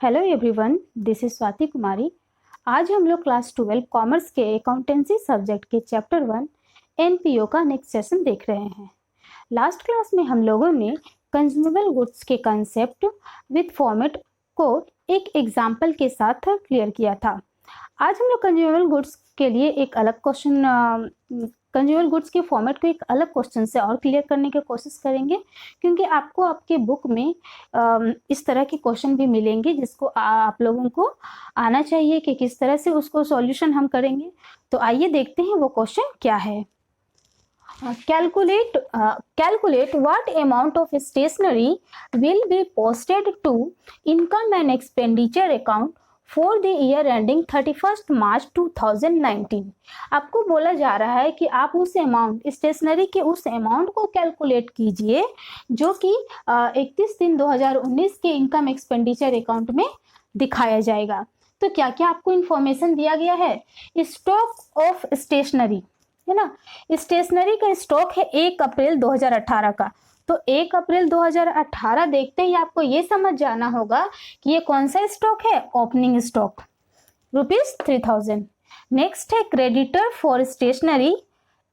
Hello everyone, this is Swati Kumari. आज हम लोग क्लास 12 कॉमर्स के अकाउंटेंसी सब्जेक्ट के चैप्टर 1 एनपीओ का नेक्स्ट सेशन देख रहे हैं। लास्ट क्लास में हम लोगों ने कंज्यूमेबल गुड्स के कंसेप्ट विद फॉर्मेट को एक एग्जाम्पल के साथ क्लियर किया था। आज हम लोग कंज्यूमेबल गुड्स के लिए एक अलग क्वेश्चन, कंज्यूमर गुड्स के फॉर्मेट को एक अलग क्वेश्चन से और क्लियर करने की कोशिश करेंगे, क्योंकि आपको आपके बुक में इस तरह के क्वेश्चन भी मिलेंगे जिसको आप लोगों को आना चाहिए कि किस तरह से उसको सॉल्यूशन हम करेंगे। तो आइए देखते हैं वो क्वेश्चन क्या है। Calculate what amount of stationery will be posted to income and expenditure account for the year ending 31st March 2019। आपको बोला जा रहा है कि आप उस अमाउंट, स्टेशनरी के उस अमाउंट को कैलकुलेट कीजिए जो कि 31/3/2019 के इनकम एक्सपेंडिचर अकाउंट में दिखाया जाएगा। तो क्या क्या आपको इंफॉर्मेशन दिया गया है? स्टॉक ऑफ स्टेशनरी है ना, स्टेशनरी का स्टॉक है 1 अप्रैल 2018 का। तो 1 अप्रैल 2018 देखते ही आपको ये समझ जाना होगा कि ये कौन सा स्टॉक है, ओपनिंग स्टॉक, ₹3000। नेक्स्ट है क्रेडिटर फॉर स्टेशनरी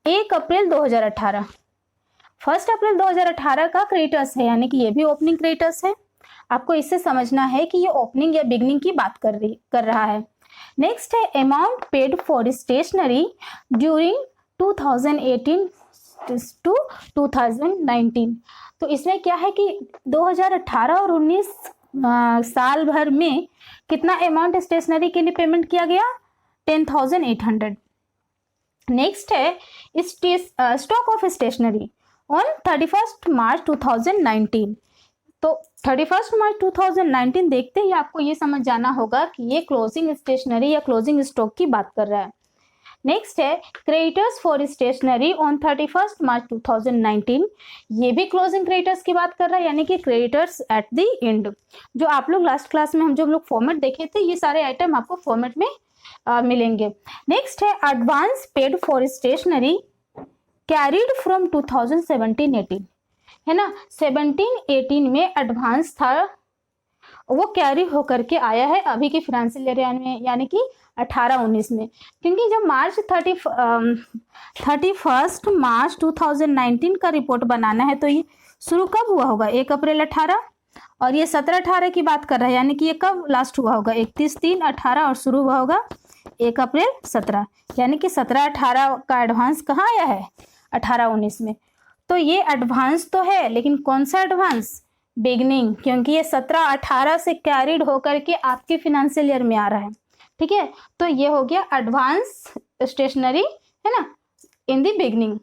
1 अप्रैल 2018। 1 अप्रैल 2018 का क्रेडिटर्स है, यानी कि ये भी ओपनिंग क्रेडिटर्स है। आपको इससे समझना है कि ये ओपनिंग या बिगनिंग की बात कर रहा है। नेक्स्ट है amount paid for stationery during 2018 to 2019। तो इसमें क्या है कि 2018 और 19 साल भर में कितना अमाउंट स्टेशनरी के लिए पेमेंट किया गया? 10,800। नेक्स्ट है stock of stationery on 31 March 2019। तो 31 मार्च 2019 देखते ही आपको ये समझ जाना होगा कि ये क्लोजिंग स्टेशनरी या क्लोजिंग स्टॉक की बात कर रहा है। नेक्स्ट है creditors for stationery on 31 March 2019। ये भी क्लोजिंग क्रेडिटर्स की बात कर रहा है, यानी कि क्रेडिटर्स एट द एंड। जो आप लोग लास्ट क्लास में हम लोग फॉर्मेट देखे थे, ये सारे आइटम आपको फॉर्मेट में मिलेंगे। नेक्स्ट है advance paid for stationery carried from 2017-18, है ना। 17-18 में एडवांस था, वो कैरी होकर के आया है अभी के फाइनेंशियल ईयर में, यानी कि 18-19 में। क्योंकि जब 31 मार्च 2019 का रिपोर्ट बनाना है तो ये शुरू कब हुआ होगा? 1 अप्रैल 18, और ये 17-18 की बात कर रहा है, यानी कि ये कब लास्ट हुआ होगा? 31/3/18, और शुरू हुआ होगा 1 अप्रैल 17, यानी कि 17-18 का एडवांस कहाँ आया है? 18-19 में। तो ये एडवांस तो है, लेकिन कौन सा एडवांस? बिगनिंग, क्योंकि ये 17-18 से कैरिड होकर के आपके फाइनेंशियल ईयर में आ रहा है। ठीक है, तो ये हो गया एडवांस स्टेशनरी, है ना, इन द बिगनिंग।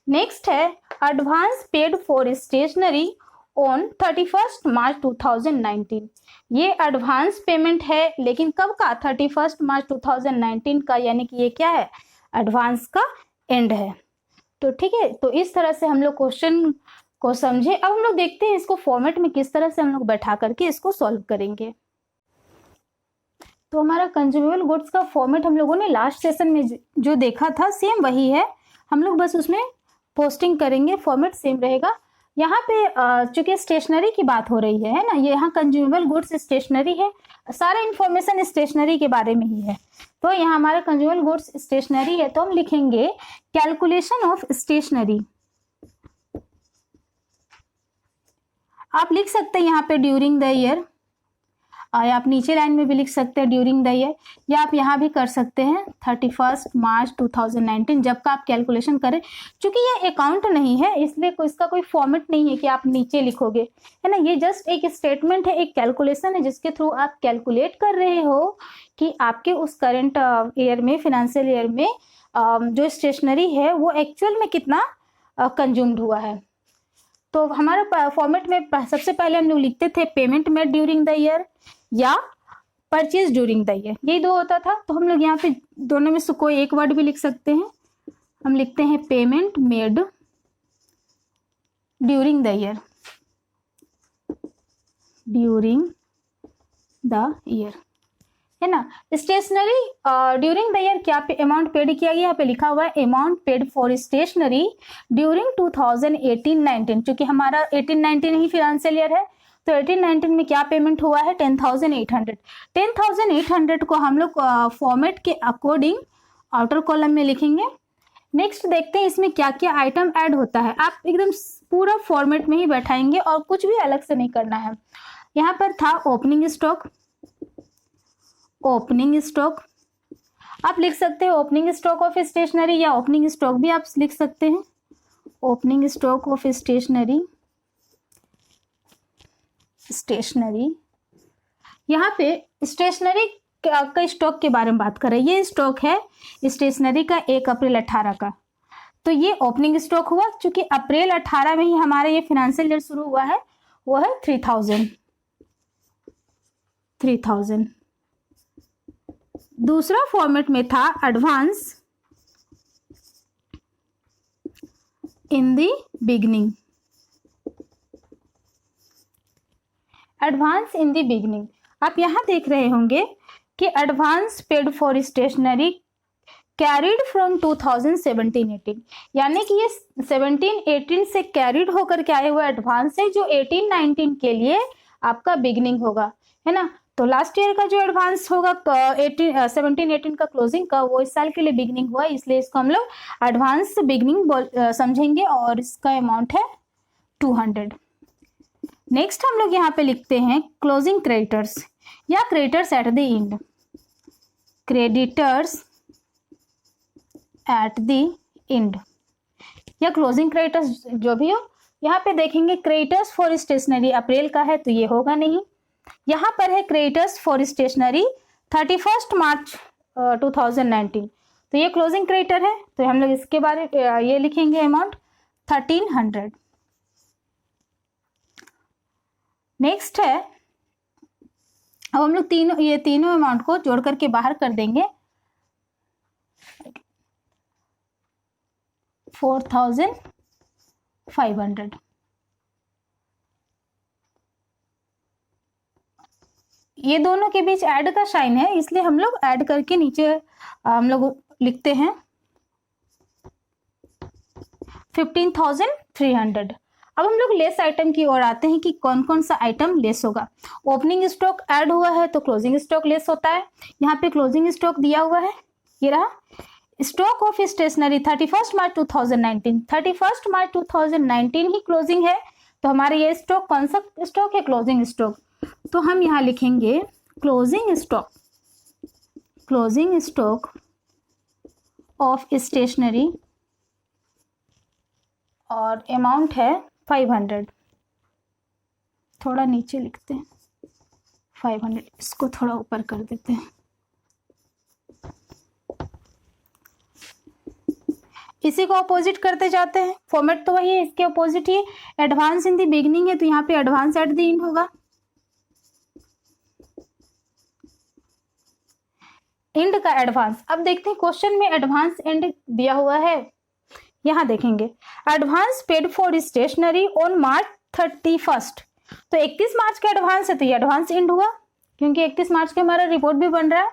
नेक्स्ट है advance paid for stationery on 31 March 2019। ये एडवांस पेमेंट है, लेकिन कब का? 31 मार्च 2019 का, यानी कि ये क्या है? एडवांस का एंड है। तो ठीक है, तो इस तरह से हम लोग क्वेश्चन को समझे। अब हम लोग देखते हैं इसको फॉर्मेट में किस तरह से हम लोग बैठा करके इसको सॉल्व करेंगे। तो हमारा कंज्यूमेबल गुड्स का फॉर्मेट हम लोगों ने लास्ट सेशन में जो देखा था सेम वही है, हम लोग बस उसमें पोस्टिंग करेंगे, फॉर्मेट सेम रहेगा। यहाँ पे चूंकि स्टेशनरी की बात हो रही है ना, ये यहाँ कंज्यूमेबल गुड्स स्टेशनरी है, सारा इंफॉर्मेशन स्टेशनरी के बारे में ही है। तो यहाँ हमारा कंज्यूमेबल गुड्स स्टेशनरी है, तो हम लिखेंगे कैलकुलेशन ऑफ स्टेशनरी। आप लिख सकते हैं यहाँ पे ड्यूरिंग द ईयर, या आप नीचे लाइन में भी लिख सकते हैं ड्यूरिंग द ईयर, या आप यहाँ भी कर सकते हैं 31 मार्च 2019 जब का आप कैलकुलेशन करें। क्योंकि ये अकाउंट नहीं है, इसलिए इसका कोई फॉर्मेट नहीं है कि आप नीचे लिखोगे, है ना। ये जस्ट एक स्टेटमेंट है, एक कैलकुलेशन है, जिसके थ्रू आप कैलकुलेट कर रहे हो कि आपके उस करेंट ईयर में, फाइनेंशियल ईयर में जो स्टेशनरी है वो एक्चुअल में कितना कंज्यूम्ड हुआ है। तो हमारा फॉर्मेट में सबसे पहले हम लोग लिखते थे payment made during the year या परचेज ड्यूरिंग द ईयर, यही दो होता था। तो हम लोग यहाँ पे दोनों में से कोई एक वर्ड भी लिख सकते हैं। हम लिखते हैं payment made during the year, during the year, है ना। स्टेशनरी ड्यूरिंग द ईयर क्या अमाउंट पेड किया गया? यहाँ पे लिखा हुआ है amount paid for stationery during 2018-19। चूंकि हमारा 18-19 ही फाइनेंशियल ईयर है, तो 18-19 में क्या पेमेंट हुआ है 10,800। 10,800 को हम लोग फॉर्मेट के अकॉर्डिंग आउटर कॉलम में लिखेंगे। नेक्स्ट देखते हैं इसमें क्या क्या आइटम ऐड होता है। आप एकदम पूरा फॉर्मेट में ही बैठाएंगे और कुछ भी अलग से नहीं करना है। यहाँ पर था ओपनिंग स्टॉक, ओपनिंग स्टॉक आप लिख सकते हैं ओपनिंग स्टॉक ऑफ स्टेशनरी, या ओपनिंग स्टॉक भी आप लिख सकते हैं, opening stock of stationery. Stationery यहाँ पे स्टेशनरी का स्टॉक के बारे में बात कर रहे हैं। ये स्टॉक है स्टेशनरी का 1 अप्रैल 18 का, तो ये ओपनिंग स्टॉक हुआ। चूंकि अप्रैल 18 में ही हमारा ये फाइनेंशियल ईयर शुरू हुआ है, वो है 3,000। दूसरा फॉर्मेट में था advance in the beginning, advance in the beginning. आप यहां देख रहे होंगे कि advance paid for stationery carried from 2017-18, यानी कि ये 17-18 से कैरिड होकर के आए हुए एडवांस है, जो 18-19 के लिए आपका बिगनिंग होगा, है ना। तो लास्ट ईयर का जो एडवांस होगा 17-18 का क्लोजिंग का, वो इस साल के लिए बिगनिंग हुआ, इसलिए इसको हम लोग एडवांस बिगनिंग समझेंगे और इसका अमाउंट है 200। नेक्स्ट हम लोग यहाँ पे लिखते हैं क्लोजिंग क्रेडिटर्स या creditors at the end, creditors at the end या क्लोजिंग क्रेडिटर्स जो भी हो। यहाँ पे देखेंगे क्रेडिटर्स फॉर स्टेशनरी अप्रैल का है तो ये होगा नहीं। यहाँ पर है क्रेडिटर्स फॉर स्टेशनरी 31 मार्च 2019, तो ये क्लोजिंग क्रेडिटर है, तो हम लोग इसके बारे ये लिखेंगे अमाउंट 1300। नेक्स्ट है, अब हम लोग ये तीनों अमाउंट को जोड़ करके बाहर कर देंगे 4,500। ये दोनों के बीच ऐड का साइन है, इसलिए हम लोग ऐड करके नीचे हम लोग लिखते हैं 15,300। अब हम लोग लेस आइटम की ओर आते हैं कि कौन कौन सा आइटम लेस होगा। ओपनिंग स्टॉक ऐड हुआ है तो क्लोजिंग स्टॉक लेस होता है। यहाँ पे क्लोजिंग स्टॉक दिया हुआ है, ये रहा। Stock of stationery 31 March 2019, 31 March 2019 ही क्लोजिंग है, तो हमारे ये स्टॉक कौन सा स्टॉक है, क्लोजिंग स्टॉक। तो हम यहाँ लिखेंगे क्लोजिंग स्टॉक ऑफ स्टेशनरी और अमाउंट है 500। थोड़ा नीचे लिखते हैं 500, इसको थोड़ा ऊपर कर देते हैं। इसी को अपोजिट करते जाते हैं, फॉर्मेट तो वही है, इसके opposite he advance in the beginning है, तो यहाँ पे एडवांस एट द एंड होगा। एंड का एडवांस, अब देखते हैं क्वेश्चन में एडवांस एंड दिया हुआ है। यहां देखेंगे advance paid for stationery on March 31, तो 31 मार्च का एडवांस है, तो ये एडवांस एंड हुआ, क्योंकि 31 मार्च के हमारा रिपोर्ट भी बन रहा है,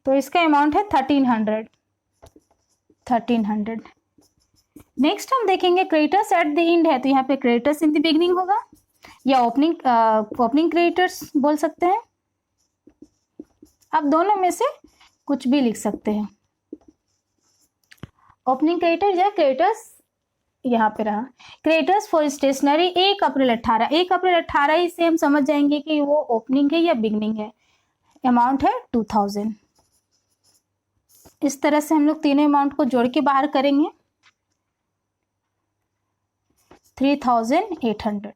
तो इसका अमाउंट है 1300। नेक्स्ट हम देखेंगे क्रेडिटर्स एट द एंड है, तो यहाँ पे क्रेडिटर्स इन द बिगनिंग होगा, या ओपनिंग क्रेडिटर्स बोल सकते हैं। आप दोनों में से कुछ भी लिख सकते हैं, ओपनिंग क्रेडिटर या क्रेडिटर्स। यहाँ पे रहा क्रेडिटर्स फॉर स्टेशनरी 1 अप्रैल 18, 1 अप्रैल 18 ही से हम समझ जाएंगे कि वो ओपनिंग है या बिगनिंग है। अमाउंट है 2000। इस तरह से हम लोग तीनों अमाउंट को जोड़ के बाहर करेंगे 3,800।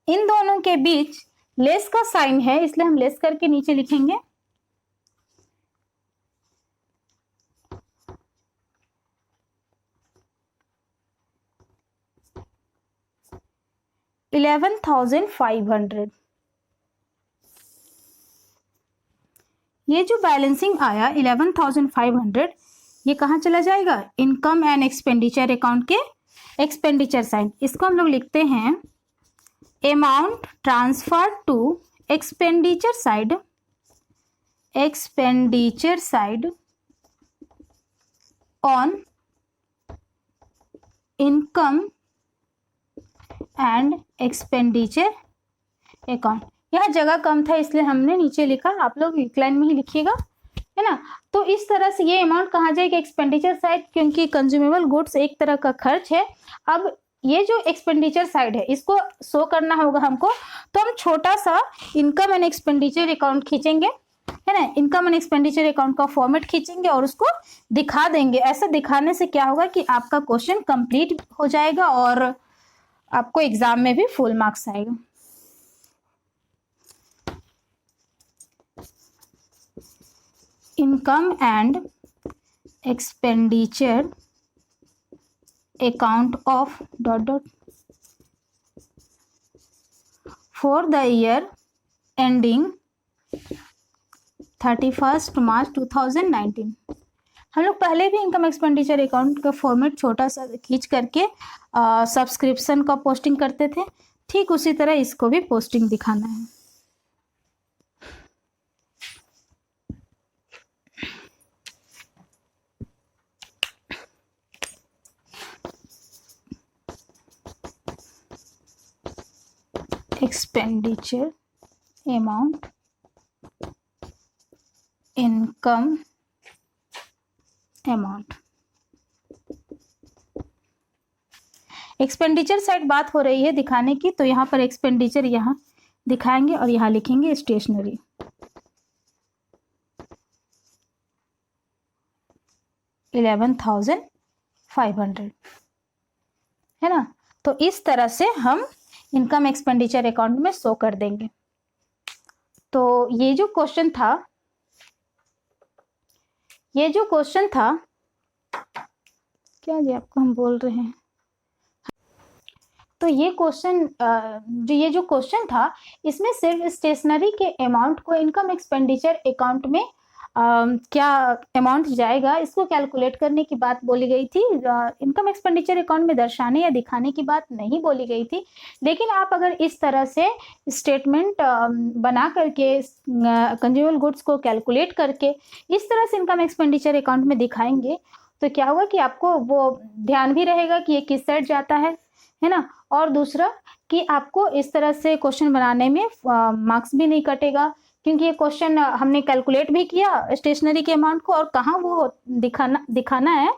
इन दोनों के बीच लेस का साइन है, इसलिए हम लेस करके नीचे लिखेंगे 11,500। ये जो बैलेंसिंग आया 11,500, ये कहाँ चला जाएगा, इनकम एंड एक्सपेंडिचर अकाउंट के एक्सपेंडिचर साइड। इसको हम लोग लिखते हैं amount transfer to expenditure side on income and expenditure account. यहाँ जगह कम था इसलिए हमने नीचे लिखा, आप लोग एक लाइन में ही लिखिएगा, है ना। तो इस तरह से ये अमाउंट कहाँ जाएगा, एक्सपेंडिचर साइड, क्योंकि कंज्यूमेबल गुड्स एक तरह का खर्च है। अब ये जो एक्सपेंडिचर साइड है इसको शो करना होगा हमको, तो हम छोटा सा इनकम एंड एक्सपेंडिचर अकाउंट खींचेंगे, है ना। इनकम एंड एक्सपेंडिचर अकाउंट का फॉर्मेट खींचेंगे और उसको दिखा देंगे। ऐसा दिखाने से क्या होगा कि आपका क्वेश्चन कंप्लीट हो जाएगा और आपको एग्जाम में भी फुल मार्क्स आएगा। Income and expenditure account of dot dot for the year ending 31 March 2019। हम लोग पहले भी इनकम एक्सपेंडिचर अकाउंट का फॉर्मेट छोटा सा खींच करके सब्सक्रिप्शन का पोस्टिंग करते थे, ठीक उसी तरह इसको भी पोस्टिंग दिखाना है। Expenditure amount, income amount. Expenditure side बात हो रही है दिखाने की, तो यहाँ पर एक्सपेंडिचर यहाँ दिखाएंगे और यहाँ लिखेंगे स्टेशनरी। $11,500, है ना। तो इस तरह से हम इनकम एक्सपेंडिचर अकाउंट में शो कर देंगे। तो ये जो क्वेश्चन था क्या जी आपको हम बोल रहे हैं, तो ये क्वेश्चन जो क्वेश्चन था इसमें सिर्फ स्टेशनरी के अमाउंट को इनकम एक्सपेंडिचर अकाउंट में क्या अमाउंट जाएगा इसको कैलकुलेट करने की बात बोली गई थी। इनकम एक्सपेंडिचर अकाउंट में दर्शाने या दिखाने की बात नहीं बोली गई थी। लेकिन आप अगर इस तरह से स्टेटमेंट बना करके कंज्यूमर गुड्स को कैलकुलेट करके इस तरह से इनकम एक्सपेंडिचर अकाउंट में दिखाएंगे तो क्या होगा कि आपको वो ध्यान भी रहेगा कि ये किस साइड जाता है ना। और दूसरा कि आपको इस तरह से क्वेश्चन बनाने में मार्क्स भी नहीं कटेगा, क्योंकि ये क्वेश्चन हमने कैलकुलेट भी किया स्टेशनरी के अमाउंट को और कहाँ वो दिखाना है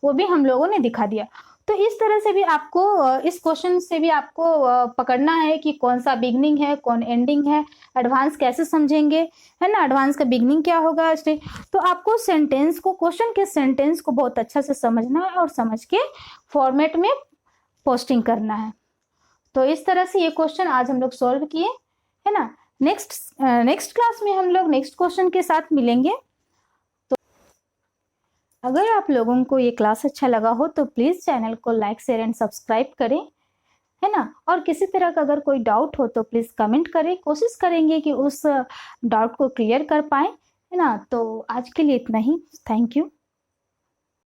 वो भी हम लोगों ने दिखा दिया। तो इस तरह से भी आपको इस क्वेश्चन से भी आपको पकड़ना है कि कौन सा बिगनिंग है कौन एंडिंग है, एडवांस कैसे समझेंगे, है ना। एडवांस का बिगनिंग क्या होगा, तो आपको सेंटेंस को, क्वेश्चन के सेंटेंस को बहुत अच्छा से समझना है और समझ के फॉर्मेट में पोस्टिंग करना है। तो इस तरह से ये क्वेश्चन आज हम लोग सॉल्व किए, है ना। नेक्स्ट क्लास में हम लोग नेक्स्ट क्वेश्चन के साथ मिलेंगे। तो अगर आप लोगों को ये क्लास अच्छा लगा हो तो प्लीज़ चैनल को लाइक शेयर एंड सब्सक्राइब करें, है ना। और किसी तरह का अगर कोई डाउट हो तो प्लीज़ कमेंट करें, कोशिश करेंगे कि उस डाउट को क्लियर कर पाएँ, है ना। तो आज के लिए इतना ही, थैंक यू।